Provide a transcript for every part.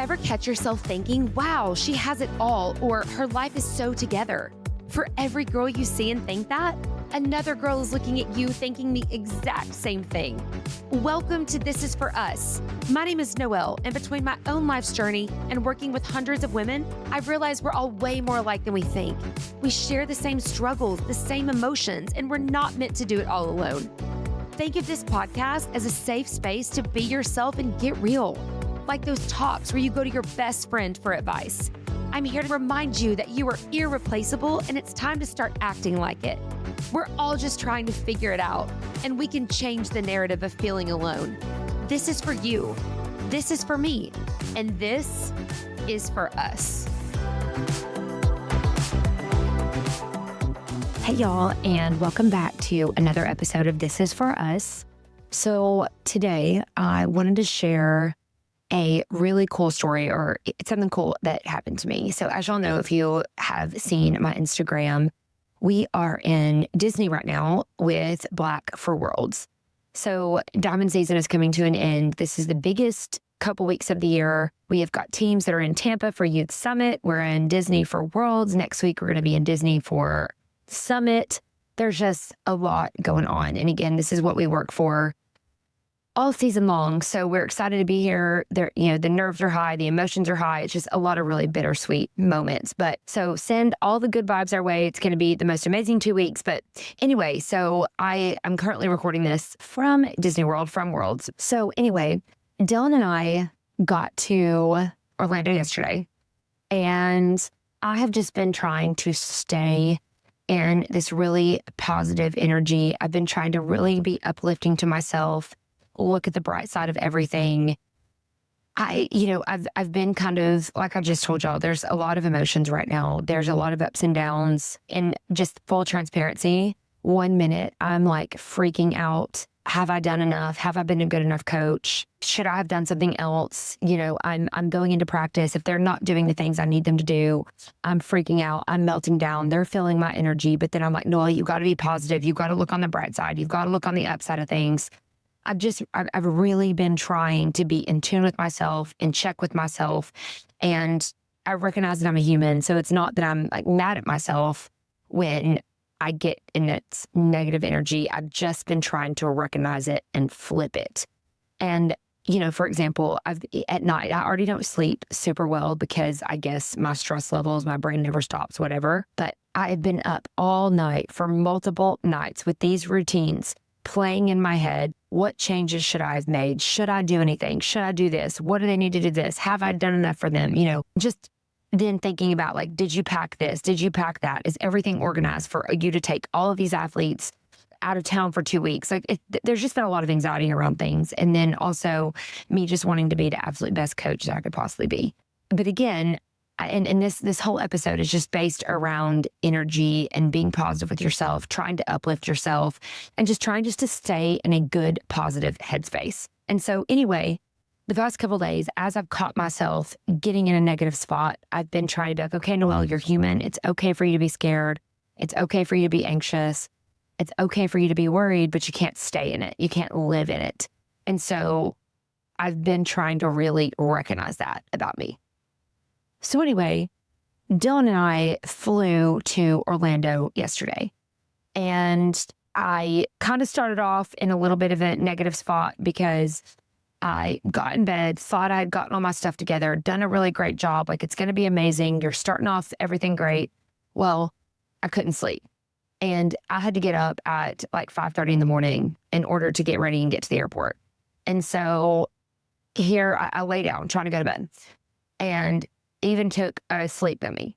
ever catch yourself thinking, wow, she has it all, or her life is so together? For every girl you see and think that, another girl is looking at you thinking the exact same thing. Welcome to This Is For Us. My name is Noelle, and between my own life's journey and working with hundreds of women, I've realized we're all way more alike than we think. We share the same struggles, the same emotions, and we're not meant to do it all alone. Think of this podcast as a safe space to be yourself and get real. Like those talks where you go to your best friend for advice. I'm here to remind you that you are irreplaceable and it's time to start acting like it. We're all just trying to figure it out, and we can change the narrative of feeling alone. This is for you. This is for me. And this is for us. Hey y'all, and welcome back to another episode of This Is For Us. So today I wanted to share a really cool story, or it's something cool that happened to me. So as y'all know, if you have seen my Instagram, we are in Disney right now with Black for Worlds. So diamond season is coming to an end. This is the biggest couple weeks of the year. We have got teams that are in Tampa for Youth Summit. We're in Disney for Worlds. Next week, we're going to be in Disney for Summit. There's just a lot going on. And again, this is what we work for all season long. So we're excited to be here. There, the nerves are high, the emotions are high. It's just a lot of really bittersweet moments. But so send all the good vibes our way. It's going to be the most amazing 2 weeks. But anyway, so I'm currently recording this from Disney World, from Worlds. So anyway, Dylan and I got to Orlando yesterday, and I have just been trying to stay in this really positive energy. I've been trying to really be uplifting to myself, look at the bright side of everything. I've been kind of, like I just told y'all, there's a lot of emotions right now. There's a lot of ups and downs, and just full transparency. 1 minute, I'm like freaking out. Have I done enough? Have I been a good enough coach? Should I have done something else? I'm going into practice. If they're not doing the things I need them to do, I'm freaking out. I'm melting down. They're feeling my energy. But then I'm like, no, you got to be positive. You've got to look on the bright side. You've got to look on the upside of things. I've really been trying to be in tune with myself, in check with myself. And I recognize that I'm a human. So it's not that I'm like mad at myself when I get in its negative energy. I've just been trying to recognize it and flip it. And, for example, at night, I already don't sleep super well because I guess my stress levels, my brain never stops, whatever. But I've been up all night for multiple nights with these routines playing in my head. What changes should I have made? Should I do anything? Should I do this? What do they need to do this? Have I done enough for them? Just then thinking about like, did you pack this? Did you pack that? Is everything organized for you to take all of these athletes out of town for 2 weeks? Like there's just been a lot of anxiety around things. And then also me just wanting to be the absolute best coach that I could possibly be. But again, and this whole episode is just based around energy and being positive with yourself, trying to uplift yourself, and just trying to stay in a good, positive headspace. And so anyway, the past couple of days, as I've caught myself getting in a negative spot, I've been trying to be like, okay, Noelle, you're human. It's okay for you to be scared. It's okay for you to be anxious. It's okay for you to be worried, but you can't stay in it. You can't live in it. And so I've been trying to really recognize that about me. So anyway, Dylan and I flew to Orlando yesterday, and I kind of started off in a little bit of a negative spot because I got in bed, thought I'd gotten all my stuff together, done a really great job. Like, it's going to be amazing. You're starting off everything great. Well, I couldn't sleep, and I had to get up at like 5:30 in the morning in order to get ready and get to the airport. And so here I lay down trying to go to bed, and even took a sleep in me.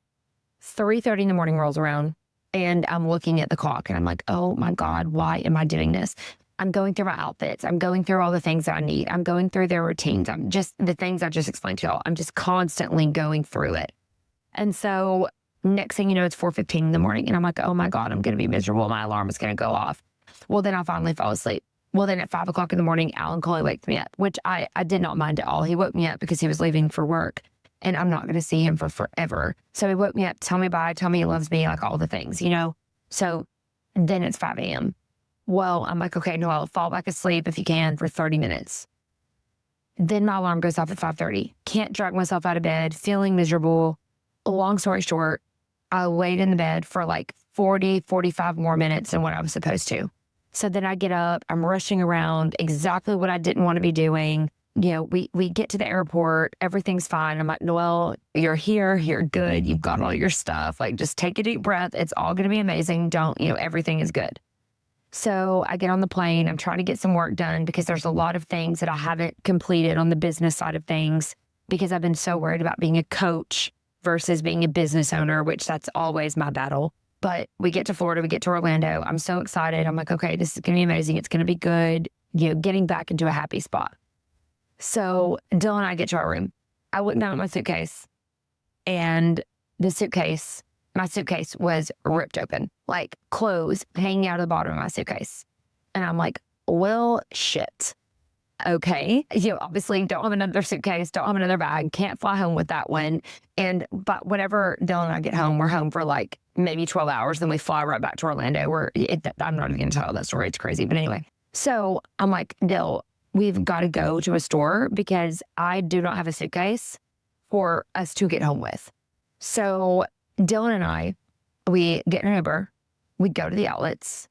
3:30 in the morning rolls around, and I'm looking at the clock, and I'm like, oh my God, why am I doing this? I'm going through my outfits. I'm going through all the things that I need. I'm going through their routines. I'm just the things I just explained to y'all. I'm just constantly going through it. And so next thing you know, it's 4:15 in the morning, and I'm like, oh my God, I'm going to be miserable. My alarm is going to go off. Well, then I finally fall asleep. Well, then at 5 o'clock in the morning, Alan Coley wakes me up, which I did not mind at all. He woke me up because he was leaving for work, and I'm not going to see him for forever. So he woke me up, tell me bye, tell me he loves me, like all the things, So then it's 5 a.m. Well, I'm like, okay, Noelle, fall back asleep if you can for 30 minutes. Then my alarm goes off at 5:30. Can't drag myself out of bed, feeling miserable. Long story short, I laid in the bed for like 40, 45 more minutes than what I was supposed to. So then I get up, I'm rushing around, exactly what I didn't want to be doing. We get to the airport, everything's fine. I'm like, Noelle, you're here, you're good, you've got all your stuff. Like, just take a deep breath. It's all going to be amazing. Everything is good. So I get on the plane. I'm trying to get some work done because there's a lot of things that I haven't completed on the business side of things because I've been so worried about being a coach versus being a business owner, which that's always my battle. But we get to Florida, we get to Orlando. I'm so excited. I'm like, okay, this is going to be amazing. It's going to be good. Getting back into a happy spot. So Dylan and I get to our room. I look down at my suitcase and my suitcase was ripped open, like clothes hanging out of the bottom of my suitcase. And I'm like, well, shit. Okay. Obviously don't have another suitcase, don't have another bag, can't fly home with that one. But whenever Dylan and I get home, we're home for like maybe 12 hours. Then we fly right back to Orlando I'm not even going to tell that story. It's crazy. But anyway, so I'm like, Dill, we've got to go to a store because I do not have a suitcase for us to get home with. So Dylan and I, we get in an Uber, we go to the outlets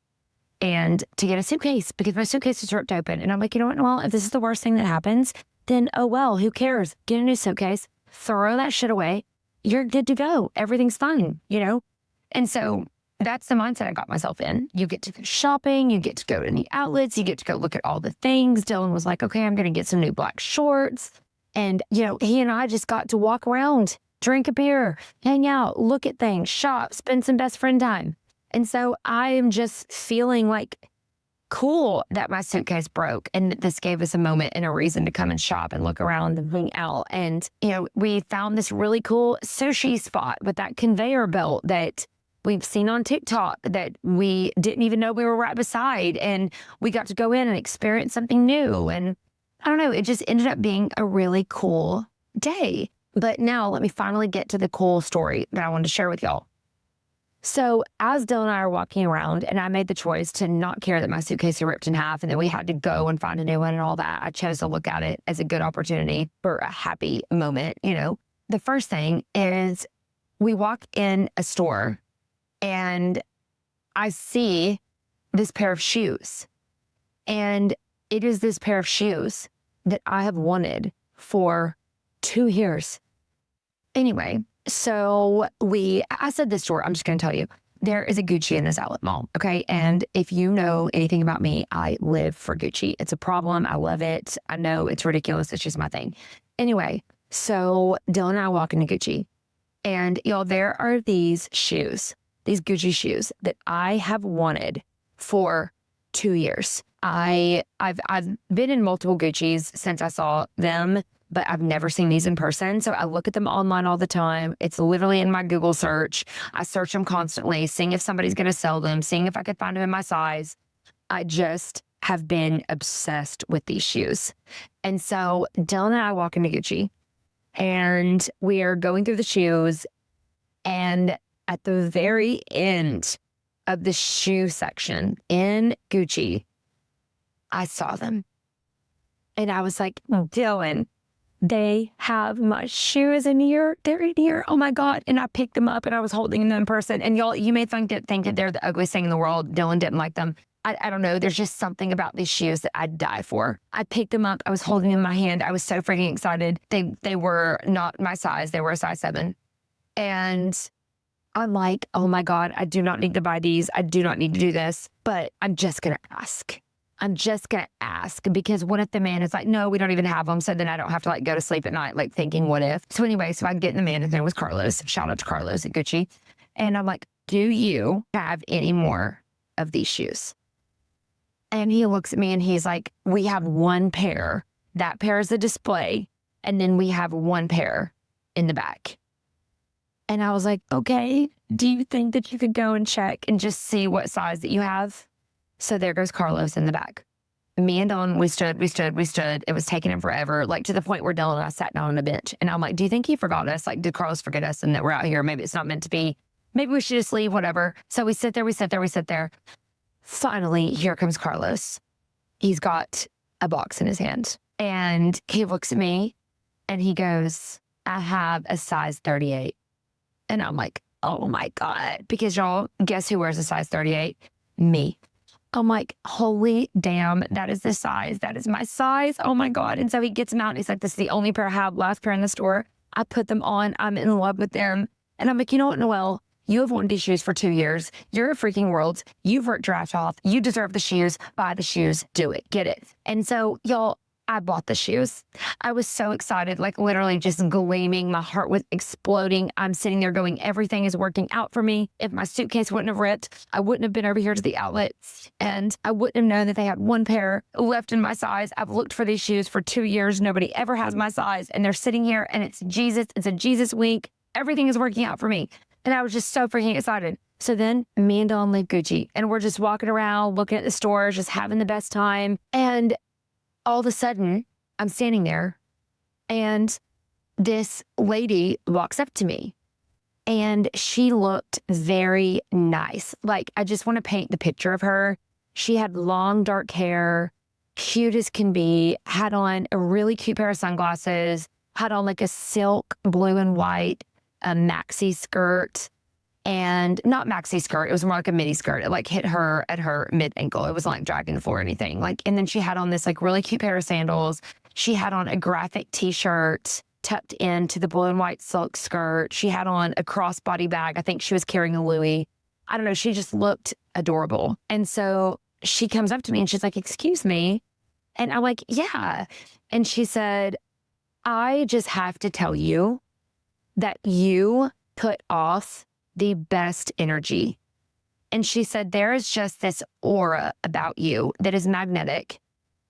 and to get a suitcase because my suitcase is ripped open. And I'm like, you know what, Noelle, if this is the worst thing that happens, then oh well, who cares? Get a new suitcase, throw that shit away. You're good to go. Everything's fine, And so that's the mindset I got myself in. You get to go shopping, you get to go to the outlets, you get to go look at all the things. Dylan was like, okay, I'm going to get some new black shorts. And, he and I just got to walk around, drink a beer, hang out, look at things, shop, spend some best friend time. And so I am just feeling like cool that my suitcase broke and that this gave us a moment and a reason to come and shop and look around and hang out. And, we found this really cool sushi spot with that conveyor belt that we've seen on TikTok that we didn't even know we were right beside. And we got to go in and experience something new. And I don't know, it just ended up being a really cool day. But now let me finally get to the cool story that I wanted to share with y'all. So as Dylan and I are walking around and I made the choice to not care that my suitcase was ripped in half and that we had to go and find a new one and all that, I chose to look at it as a good opportunity for a happy moment. The first thing is we walk in a store and I see this pair of shoes. And it is this pair of shoes that I have wanted for 2 years. Anyway, so I said this store, I'm just going to tell you, there is a Gucci in this outlet mall. Okay. And if you know anything about me, I live for Gucci. It's a problem. I love it. I know it's ridiculous. It's just my thing. Anyway, so Dylan and I walk into Gucci and y'all, there are these shoes, these Gucci shoes that I have wanted for 2 years. I've been in multiple Gucci's since I saw them, but I've never seen these in person. So I look at them online all the time. It's literally in my Google search. I search them constantly, seeing if somebody's going to sell them, seeing if I could find them in my size. I just have been obsessed with these shoes. And so Dylan and I walk into Gucci and we are going through the shoes. And at the very end of the shoe section in Gucci, I saw them. And I was like, Dylan, they have my shoes in here. They're in here. Oh my God. And I picked them up and I was holding them in person. And y'all, you may think that they're the ugliest thing in the world. Dylan didn't like them. I don't know. There's just something about these shoes that I'd die for. I picked them up. I was holding them in my hand. I was so freaking excited. They were not my size. They were a size 7. And I'm like, oh my God, I do not need to buy these. I do not need to do this, but I'm just going to ask. Because what if the man is like, no, we don't even have them. So then I don't have to go to sleep at night, thinking, what if? So anyway, so I get in the man, his name was Carlos. Shout out to Carlos at Gucci. And I'm like, do you have any more of these shoes? And he looks at me and he's like, we have one pair. That pair is a display. And then we have one pair in the back. And I was like, okay, do you think that you could go and check and just see what size that you have? So there goes Carlos in the back. Me and Dylan, we stood. It was taking him forever, to the point where Dylan and I sat down on a bench. And I'm like, do you think he forgot us? Did Carlos forget us and that we're out here? Maybe it's not meant to be. Maybe we should just leave, whatever. So we sit there. Finally, here comes Carlos. He's got a box in his hand. And he looks at me and he goes, I have a size 38. And I'm like, oh my God. Because y'all, guess who wears a size 38? Me. I'm like, holy damn, that is the size. That is my size. Oh my God. And so he gets them out and he's like, this is the only pair I have, last pair in the store. I put them on. I'm in love with them. And I'm like, you know what, Noelle? You have wanted these shoes for 2 years. You're a freaking world. You've worked your ass off. You deserve the shoes. Buy the shoes. Do it. Get it. And so, y'all, I bought the shoes. I was so excited, like literally just gleaming. My heart was exploding. I'm sitting there going, everything is working out for me. If my suitcase wouldn't have ripped, I wouldn't have been over here to the outlet and I wouldn't have known that they had one pair left in my size. I've looked for these shoes for 2 years. Nobody ever has my size and they're sitting here and it's Jesus. It's a Jesus week. Everything is working out for me. And I was just so freaking excited. So then me and Dawn leave Gucci and we're just walking around, looking at the stores, just having the best time. And all of a sudden, I'm standing there and this lady walks up to me and she looked very nice. Like, I just want to paint the picture of her. She had long, dark hair, cute as can be, had on a really cute pair of sunglasses, had on like a silk blue and white maxi skirt. And not maxi skirt, it was more like a mini skirt. It like hit her at her mid ankle. It wasn't like dragging the floor or anything. Like, and then she had on this like really cute pair of sandals. She had on a graphic t-shirt tucked into the blue and white silk skirt. She had on a crossbody bag. I think she was carrying a Louis. I don't know. She just looked adorable. And so she comes up to me and she's like, excuse me. And I'm like, yeah. And she said, I just have to tell you that you put off the best energy. And she said, there is just this aura about you that is magnetic.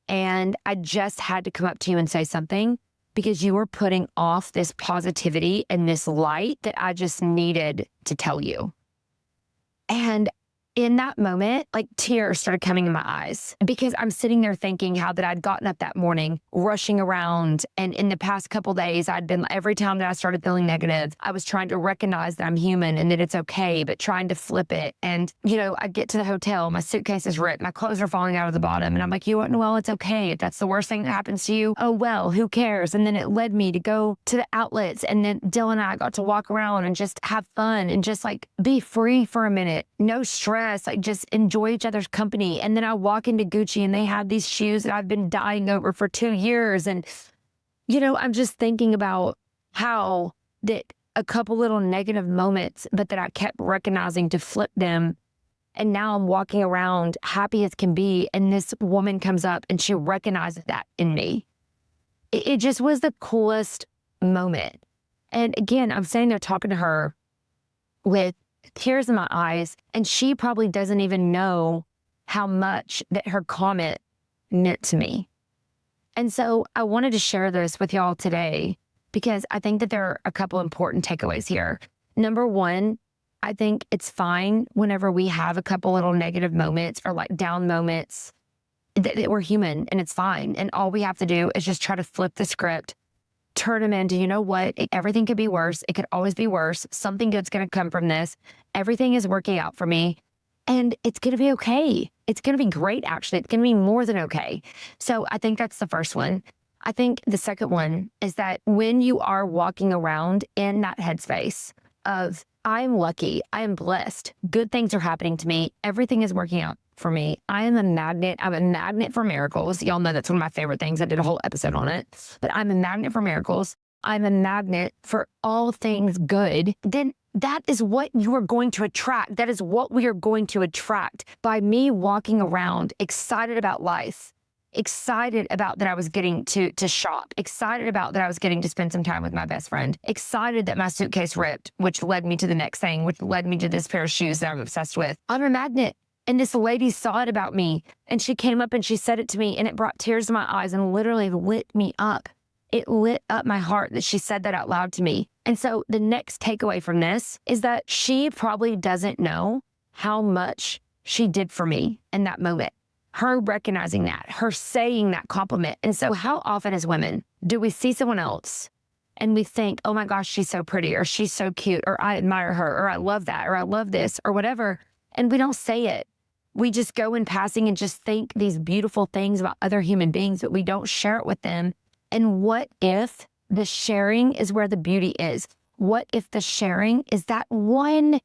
And I just had to come up to you and say something because you were putting off this positivity and this light that I just needed to tell you. And in that moment, like tears started coming in my eyes because I'm sitting there thinking how that I'd gotten up that morning, rushing around. And in the past couple of days, I'd been, every time that I started feeling negative, I was trying to recognize that I'm human and that it's okay, but trying to flip it. And, you know, I get to the hotel, my suitcase is ripped, my clothes are falling out of the bottom. And I'm like, you know what, Noelle, it's okay. If that's the worst thing that happens to you, oh, well, who cares? And then it led me to go to the outlets. And then Dylan and I got to walk around and just have fun and just like be free for a minute. No stress. Like just enjoy each other's company. And then I walk into Gucci and they had these shoes that I've been dying over for 2 years. And, you know, I'm just thinking about how that a couple little negative moments, but that I kept recognizing to flip them. And now I'm walking around happy as can be. And this woman comes up and she recognizes that in me. It just was the coolest moment. And again, I'm sitting there talking to her with tears in my eyes, and she probably doesn't even know how much that her comment meant to me. And so I wanted to share this with y'all today because I think that there are a couple important takeaways here. Number one, I think it's fine whenever we have a couple little negative moments or like down moments that we're human and it's fine. And all we have to do is just try to flip the script, turn them into, you know what, everything could be worse. It could always be worse. Something good's going to come from this. Everything is working out for me and it's going to be okay. It's going to be great, actually. It's going to be more than okay. So I think that's the first one. I think the second one is that when you are walking around in that headspace of, I'm lucky, I am blessed, good things are happening to me, everything is working out for me. I am a magnet. I'm a magnet for miracles. Y'all know that's one of my favorite things. I did a whole episode on it. But I'm a magnet for miracles. I'm a magnet for all things good. Then that is what you are going to attract. That is what we are going to attract by me walking around excited about life, excited about that I was getting to shop, excited about that I was getting to spend some time with my best friend, excited that my suitcase ripped, which led me to the next thing, which led me to this pair of shoes that I'm obsessed with. I'm a magnet. And this lady saw it about me and she came up and she said it to me and it brought tears to my eyes and literally lit me up. It lit up my heart that she said that out loud to me. And so the next takeaway from this is that she probably doesn't know how much she did for me in that moment. Her recognizing that, her saying that compliment. And so how often as women do we see someone else and we think, oh my gosh, she's so pretty or she's so cute or I admire her or I love that or I love this or whatever. And we don't say it. We just go in passing and just think these beautiful things about other human beings, but we don't share it with them. And what if the sharing is where the beauty is? What if the sharing is that one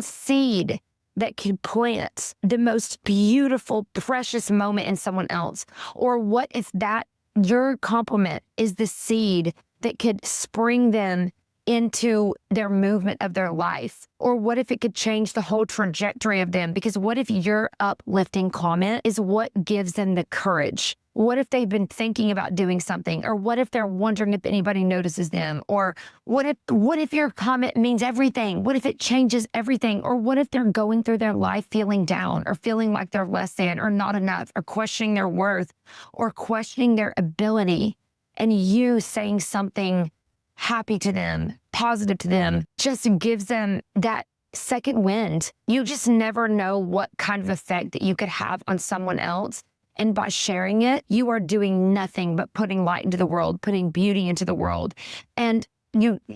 seed that can plant the most beautiful, precious moment in someone else? Or what if that your compliment is the seed that could spring them into their movement of their life? Or what if it could change the whole trajectory of them? Because what if your uplifting comment is what gives them the courage? What if they've been thinking about doing something? Or what if they're wondering if anybody notices them? Or what if your comment means everything? What if it changes everything? Or what if they're going through their life feeling down or feeling like they're less than or not enough or questioning their worth or questioning their ability, and you saying something happy to them, positive to them, just gives them that second wind. You just never know what kind of effect that you could have on someone else. And by sharing it, you are doing nothing but putting light into the world, putting beauty into the world. And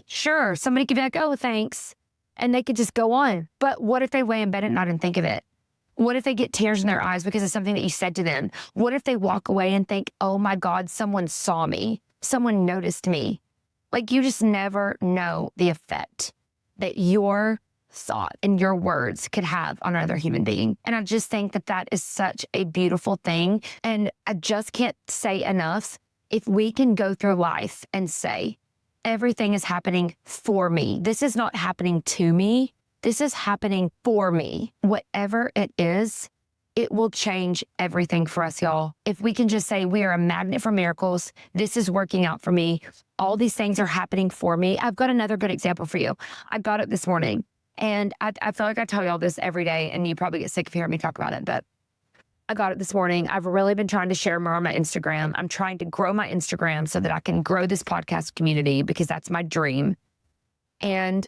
somebody could be like, oh, thanks. And they could just go on. But what if they lay in bed at night and think of it? What if they get tears in their eyes because of something that you said to them? What if they walk away and think, oh my God, someone saw me. Someone noticed me. Like, you just never know the effect that your thought and your words could have on another human being. And I just think that that is such a beautiful thing. And I just can't say enough. If we can go through life and say, everything is happening for me. This is not happening to me. This is happening for me. Whatever it is, it will change everything for us, y'all. If we can just say, we are a magnet for miracles. This is working out for me. All these things are happening for me. I've got another good example for you. I got up this morning. And I feel like I tell y'all this every day, and you probably get sick of hearing me talk about it, but I got it this morning. I've really been trying to share more on my Instagram. I'm trying to grow my Instagram so that I can grow this podcast community, because that's my dream. And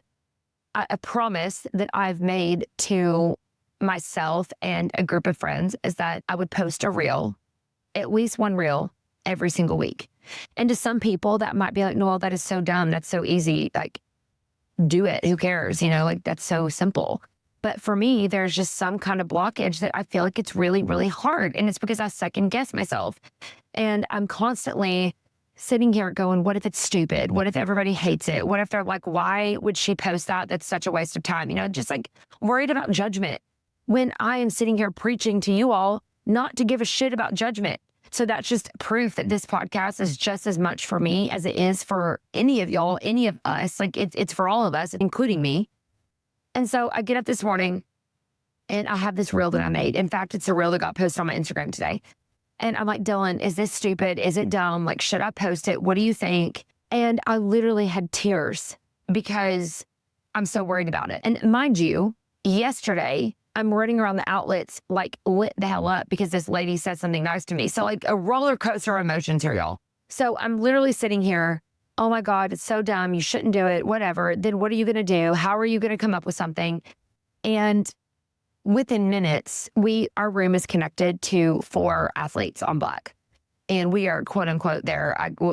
a promise that I've made to myself and a group of friends is that I would post a reel, at least one reel, every single week. And to some people that might be like, Noel, that is so dumb. That's so easy. Like, do it. Who cares? Like, that's so simple. But for me, there's just some kind of blockage that I feel like it's really, really hard. And it's because I second guess myself. And I'm constantly sitting here going, what if it's stupid? What if everybody hates it? What if they're like, why would she post that? That's such a waste of time. Just like worried about judgment when I am sitting here preaching to you all not to give a shit about judgment. So that's just proof that this podcast is just as much for me as it is for any of y'all, any of us. Like, it's for all of us, including me. And so I get up this morning and I have this reel that I made. In fact, it's a reel that got posted on my Instagram today. And I'm like, Dylan, is this stupid? Is it dumb? Like, should I post it? What do you think? And I literally had tears because I'm so worried about it. And mind you, yesterday, I'm running around the outlets, like, lit the hell up because this lady said something nice to me. So, like, a roller coaster of emotions here, y'all. So I'm literally sitting here, oh my God, it's so dumb. You shouldn't do it, whatever. Then what are you going to do? How are you going to come up with something? And within minutes, our room is connected to 4 athletes on Black. And we are, quote unquote,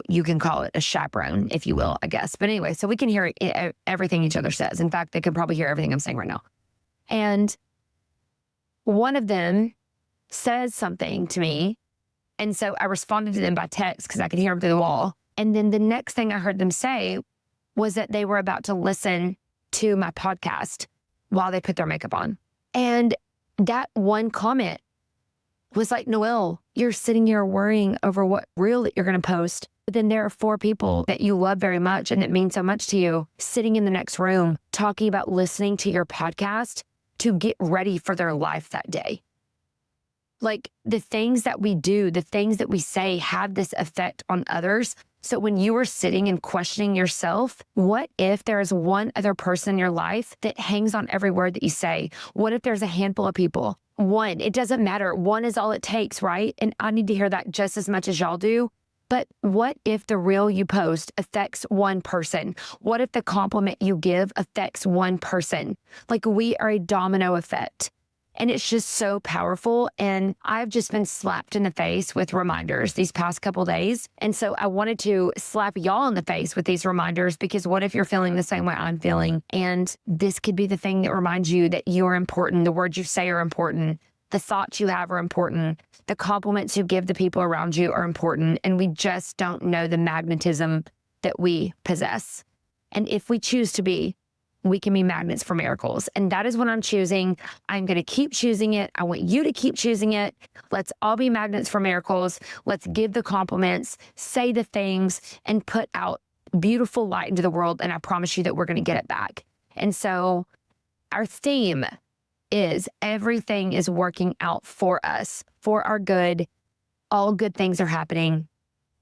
you can call it a chaperone, if you will, I guess. But anyway, so we can hear everything each other says. In fact, they could probably hear everything I'm saying right now. And one of them says something to me. And so I responded to them by text because I could hear them through the wall. And then the next thing I heard them say was that they were about to listen to my podcast while they put their makeup on. And that one comment was like, Noelle, you're sitting here worrying over what reel that you're going to post. But then there are 4 people that you love very much and it means so much to you sitting in the next room talking about listening to your podcast to get ready for their life that day. Like, the things that we do, the things that we say have this effect on others. So when you are sitting and questioning yourself, what if there is one other person in your life that hangs on every word that you say? What if there's a handful of people? One, it doesn't matter. One is all it takes, right? And I need to hear that just as much as y'all do. But what if the reel you post affects one person? What if the compliment you give affects one person? Like, we are a domino effect. And it's just so powerful. And I've just been slapped in the face with reminders these past couple days. And so I wanted to slap y'all in the face with these reminders, because what if you're feeling the same way I'm feeling? And this could be the thing that reminds you that you're important. The words you say are important. The thoughts you have are important. The compliments you give the people around you are important. And we just don't know the magnetism that we possess. And if we choose to be, we can be magnets for miracles. And that is what I'm choosing. I'm going to keep choosing it. I want you to keep choosing it. Let's all be magnets for miracles. Let's give the compliments, say the things, and put out beautiful light into the world. And I promise you that we're going to get it back. And so our theme is everything is working out for us, for our good. All good things are happening.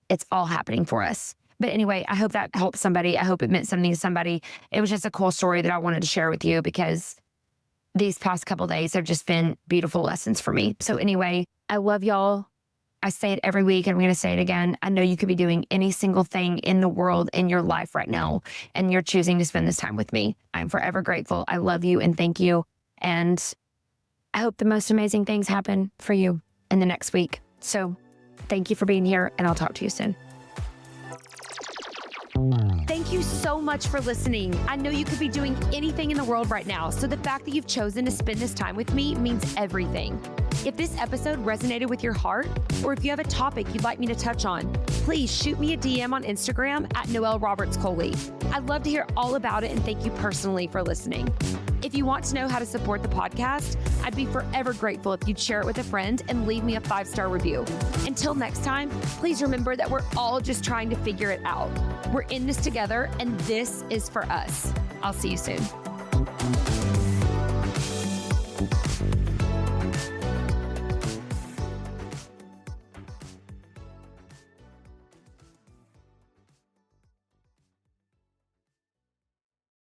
It's all happening for us. But anyway, I hope that helped somebody. I hope it meant something to somebody. It was just a cool story that I wanted to share with you because these past couple of days have just been beautiful lessons for me. So anyway, I love y'all. I say it every week and I'm going to say it again. I know you could be doing any single thing in the world in your life right now, and you're choosing to spend this time with me. I'm forever grateful. I love you and thank you. And I hope the most amazing things happen for you in the next week. So thank you for being here, and I'll talk to you soon. Thank you so much for listening. I know you could be doing anything in the world right now, so the fact that you've chosen to spend this time with me means everything. If this episode resonated with your heart, or if you have a topic you'd like me to touch on, please shoot me a DM on Instagram at Noelle Roberts Coley. I'd love to hear all about it, and thank you personally for listening. If you want to know how to support the podcast, I'd be forever grateful if you'd share it with a friend and leave me a 5-star review. Until next time, please remember that we're all just trying to figure it out. We're in this together, and this is for us. I'll see you soon.